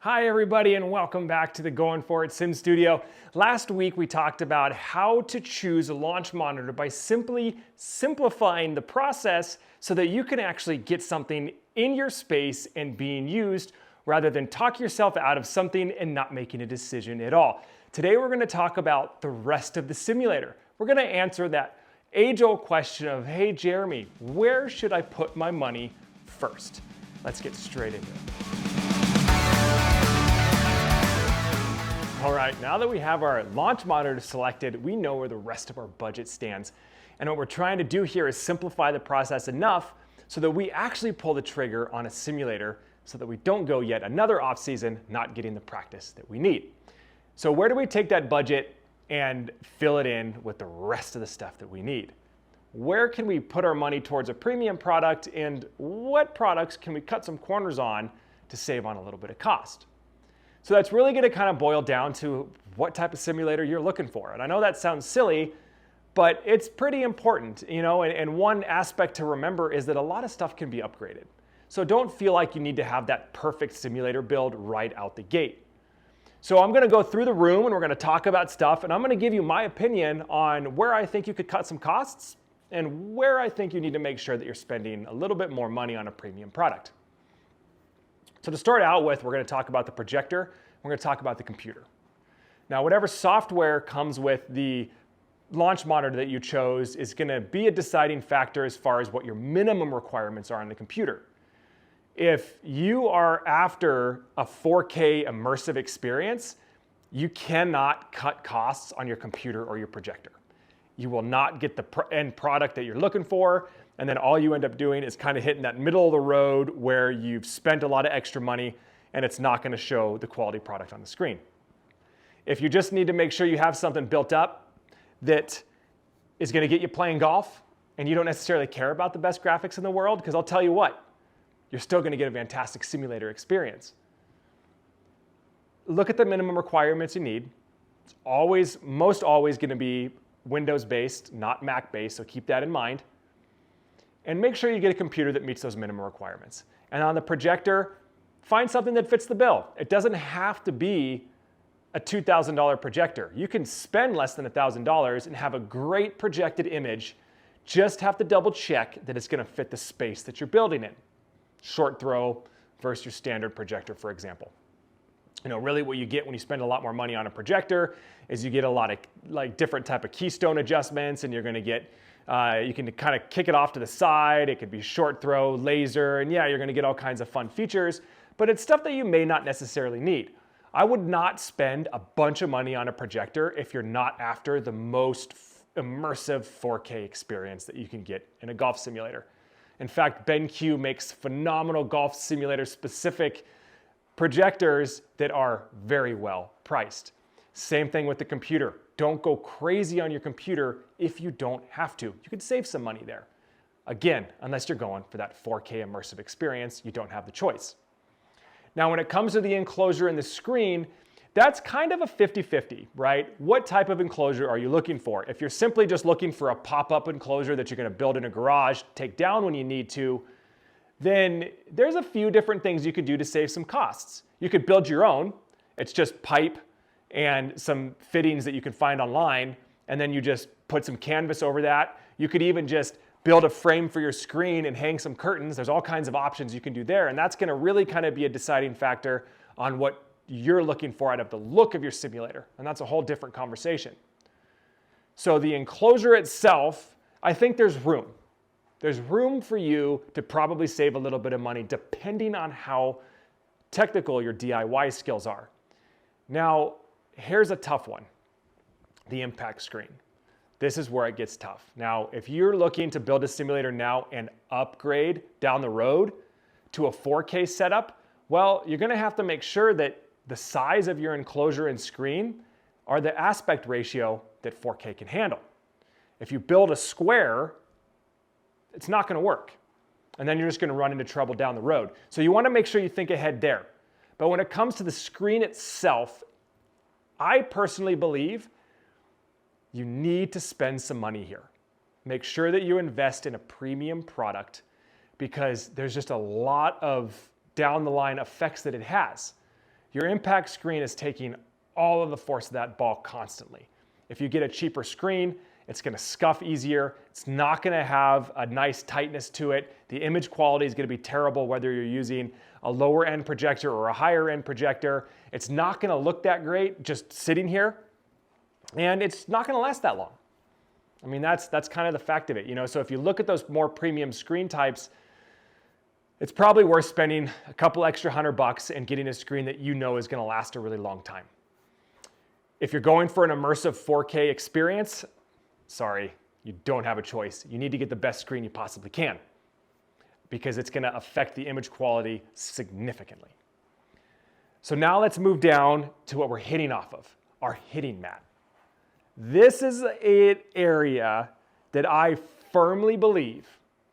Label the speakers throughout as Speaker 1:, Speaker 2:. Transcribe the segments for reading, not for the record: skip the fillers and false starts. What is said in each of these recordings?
Speaker 1: Hi everybody and welcome back to the Going For It Sim Studio. Last week we talked about how to choose a launch monitor by simply simplifying the process so that you can actually get something in your space and being used rather than talk yourself out of something and not making a decision at all. Today we're going to talk about the rest of the simulator. We're going to answer that age-old question of, hey Jeremy, where should I put my money first? Let's get straight into it. All right, now that we have our launch monitor selected, we know where the rest of our budget stands. And what we're trying to do here is simplify the process enough so that we actually pull the trigger on a simulator so that we don't go yet another off season not getting the practice that we need. So where do we take that budget and fill it in with the rest of the stuff that we need? Where can we put our money towards a premium product, and what products can we cut some corners on to save on a little bit of cost? So that's really going to kind of boil down to what type of simulator you're looking for. And I know that sounds silly, but it's pretty important, and one aspect to remember is that a lot of stuff can be upgraded. So don't feel like you need to have that perfect simulator build right out the gate. So I'm going to go through the room and we're going to talk about stuff, and I'm going to give you my opinion on where I think you could cut some costs and where I think you need to make sure that you're spending a little bit more money on a premium product. So to start out with, we're going to talk about the projector. We're going to talk about the computer. Now, whatever software comes with the launch monitor that you chose is going to be a deciding factor as far as what your minimum requirements are on the computer. If you are after a 4K immersive experience, you cannot cut costs on your computer or your projector. You will not get the end product that you're looking for, and then all you end up doing is kind of hitting that middle of the road where you've spent a lot of extra money and it's not going to show the quality product on the screen. If you just need to make sure you have something built up that is going to get you playing golf and you don't necessarily care about the best graphics in the world, because I'll tell you what, you're still going to get a fantastic simulator experience. Look at the minimum requirements you need. It's most always going to be Windows-based, not Mac-based, so keep that in mind. And make sure you get a computer that meets those minimum requirements. And on the projector, find something that fits the bill. It doesn't have to be a $2,000 projector. You can spend less than $1,000 and have a great projected image. Just have to double check that it's going to fit the space that you're building in. Short throw versus your standard projector, for example. Really what you get when you spend a lot more money on a projector is you get a lot of different type of keystone adjustments, and you're going to get you can kind of kick it off to the side. It could be short throw, laser, and yeah, you're going to get all kinds of fun features, but it's stuff that you may not necessarily need. I would not spend a bunch of money on a projector if you're not after the most immersive 4K experience that you can get in a golf simulator. In fact, BenQ makes phenomenal golf simulator specific projectors that are very well priced. Same thing with the computer. Don't go crazy on your computer if you don't have to. You could save some money there. Again, unless you're going for that 4K immersive experience, you don't have the choice. Now, when it comes to the enclosure and the screen, that's kind of a 50-50, right? What type of enclosure are you looking for? If you're simply just looking for a pop-up enclosure that you're going to build in a garage, take down when you need to, then there's a few different things you could do to save some costs. You could build your own. It's just pipe and some fittings that you can find online, and then you just put some canvas over that. You could even just build a frame for your screen and hang some curtains. There's all kinds of options you can do there, and that's going to really kind of be a deciding factor on what you're looking for out of the look of your simulator, and that's a whole different conversation. So the enclosure itself, I think there's room. There's room for you to probably save a little bit of money depending on how technical your DIY skills are. Now, here's a tough one, the impact screen. This is where it gets tough. Now, if you're looking to build a simulator now and upgrade down the road to a 4K setup, well, you're gonna have to make sure that the size of your enclosure and screen are the aspect ratio that 4K can handle. If you build a square, it's not going to work. And then you're just going to run into trouble down the road. So you want to make sure you think ahead there. But when it comes to the screen itself, I personally believe you need to spend some money here. Make sure that you invest in a premium product because there's just a lot of down the line effects that it has. Your impact screen is taking all of the force of that ball constantly. If you get a cheaper screen, it's going to scuff easier. It's not going to have a nice tightness to it. The image quality is going to be terrible whether you're using a lower end projector or a higher end projector. It's not going to look that great just sitting here, and it's not going to last that long. I mean, that's kind of the fact of it, you know. So if you look at those more premium screen types, it's probably worth spending a couple extra $100 and getting a screen that you know is going to last a really long time. If you're going for an immersive 4K experience, sorry, you don't have a choice. You need to get the best screen you possibly can because it's going to affect the image quality significantly. So now let's move down to what we're hitting off of, our hitting mat. This is an area that I firmly believe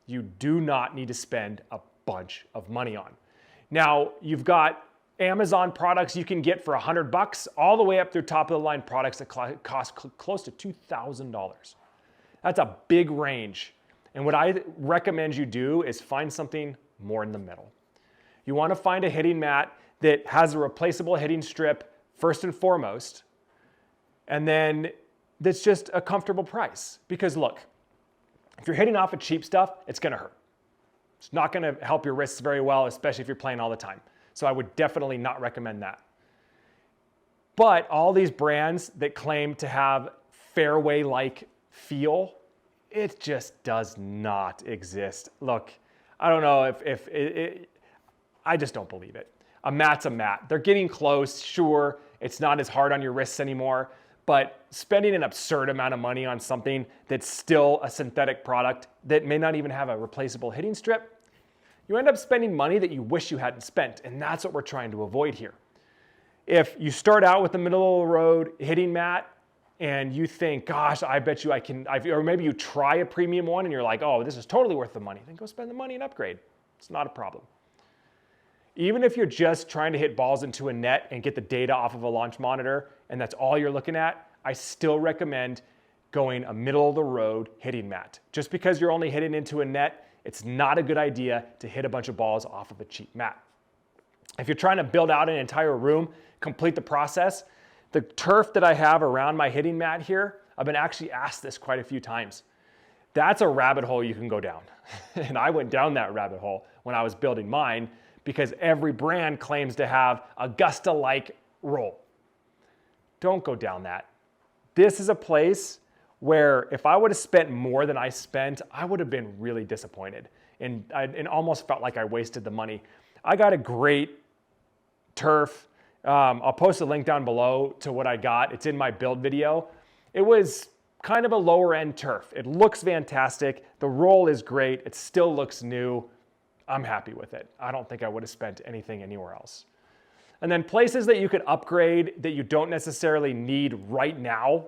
Speaker 1: you do not need to spend a bunch of money on. Now, you've got Amazon products you can get for $100 all the way up through top of the line products that cost close to $2,000. That's a big range. And what I recommend you do is find something more in the middle. You want to find a hitting mat that has a replaceable hitting strip first and foremost, and then that's just a comfortable price. Because look, if you're hitting off of cheap stuff, it's going to hurt. It's not going to help your wrists very well, especially if you're playing all the time. So I would definitely not recommend that. But all these brands that claim to have fairway-like feel, it just does not exist. Look, I don't know I just don't believe it. A mat's a mat. They're getting close, sure. It's not as hard on your wrists anymore, but spending an absurd amount of money on something that's still a synthetic product that may not even have a replaceable hitting strip, you end up spending money that you wish you hadn't spent, and that's what we're trying to avoid here. If you start out with the middle of the road hitting mat and you think, gosh, I bet you I can, or maybe you try a premium one and you're like, oh, this is totally worth the money, then go spend the money and upgrade. It's not a problem. Even if you're just trying to hit balls into a net and get the data off of a launch monitor and that's all you're looking at, I still recommend going a middle of the road hitting mat. Just because you're only hitting into a net, it's not a good idea to hit a bunch of balls off of a cheap mat. If you're trying to build out an entire room, complete the process, the turf that I have around my hitting mat here, I've been actually asked this quite a few times. That's a rabbit hole you can go down. And I went down that rabbit hole when I was building mine because every brand claims to have Augusta-like roll. Don't go down that. This is a place where if I would have spent more than I spent, I would have been really disappointed and almost felt like I wasted the money. I got a great turf. I'll post a link down below to what I got. It's in my build video. It was kind of a lower end turf. It looks fantastic. The roll is great. It still looks new. I'm happy with it. I don't think I would have spent anything anywhere else. And then places that you could upgrade that you don't necessarily need right now.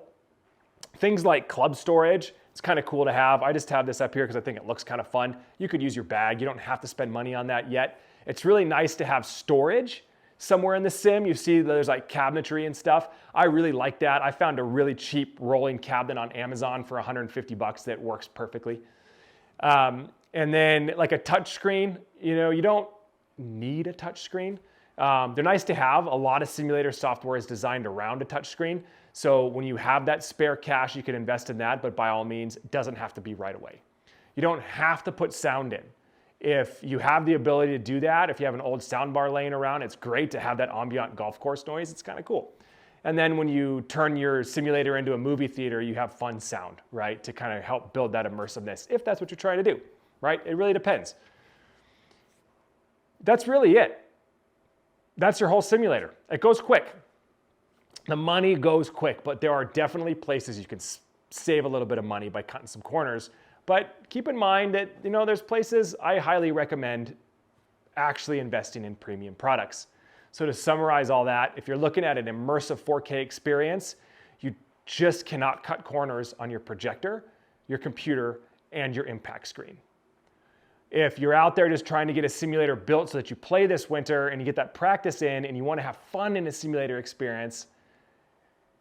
Speaker 1: Things like club storage, it's kind of cool to have. I just have this up here because I think it looks kind of fun. You could use your bag. You don't have to spend money on that yet. It's really nice to have storage somewhere in the sim. You see there's like cabinetry and stuff. I really like that. I found a really cheap rolling cabinet on Amazon for $150 that works perfectly. And then like a touch screen, you know, you don't need a touch screen. They're nice to have. A lot of simulator software is designed around a touch screen. So when you have that spare cash, you can invest in that, but by all means, it doesn't have to be right away. You don't have to put sound in. If you have the ability to do that, if you have an old sound bar laying around, it's great to have that ambient golf course noise. It's kind of cool. And then when you turn your simulator into a movie theater, you have fun sound, right? To kind of help build that immersiveness, if that's what you're trying to do, right? It really depends. That's really it. That's your whole simulator. It goes quick. The money goes quick, but there are definitely places you can save a little bit of money by cutting some corners. But keep in mind that, you know, there's places I highly recommend actually investing in premium products. So to summarize all that, if you're looking at an immersive 4K experience, you just cannot cut corners on your projector, your computer, and your impact screen. If you're out there just trying to get a simulator built so that you play this winter and you get that practice in and you want to have fun in a simulator experience,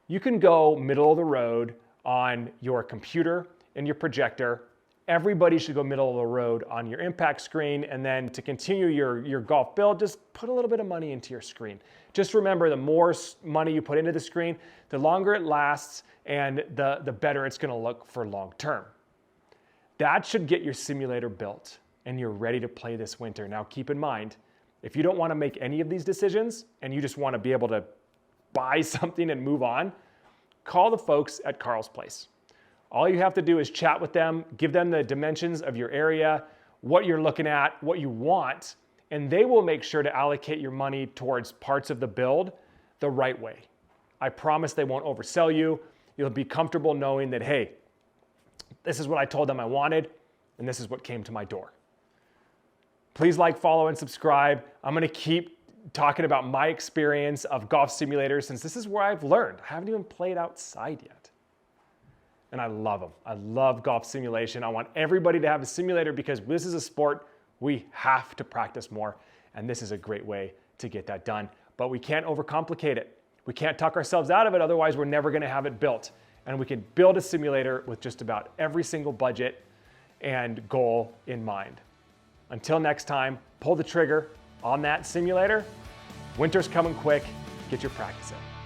Speaker 1: you can go middle of the road on your computer and your projector Everybody should go middle of the road on your impact screen, and then to continue your golf build, just put a little bit of money into your screen. Just remember, the more money you put into the screen, the longer it lasts and the better it's gonna look for long term. That should get your simulator built and you're ready to play this winter. Now keep in mind, if you don't wanna make any of these decisions and you just wanna be able to buy something and move on, call the folks at Carl's Place. All you have to do is chat with them, give them the dimensions of your area, what you're looking at, what you want, and they will make sure to allocate your money towards parts of the build the right way. I promise they won't oversell you. You'll be comfortable knowing that, hey, this is what I told them I wanted, and this is what came to my door. Please like, follow, and subscribe. I'm gonna keep talking about my experience of golf simulators since this is where I've learned. I haven't even played outside yet. And I love them. I love golf simulation. I want everybody to have a simulator because this is a sport we have to practice more. And this is a great way to get that done. But we can't overcomplicate it. We can't talk ourselves out of it, otherwise we're never gonna have it built. And we can build a simulator with just about every single budget and goal in mind. Until next time, pull the trigger on that simulator. Winter's coming quick. Get your practice in.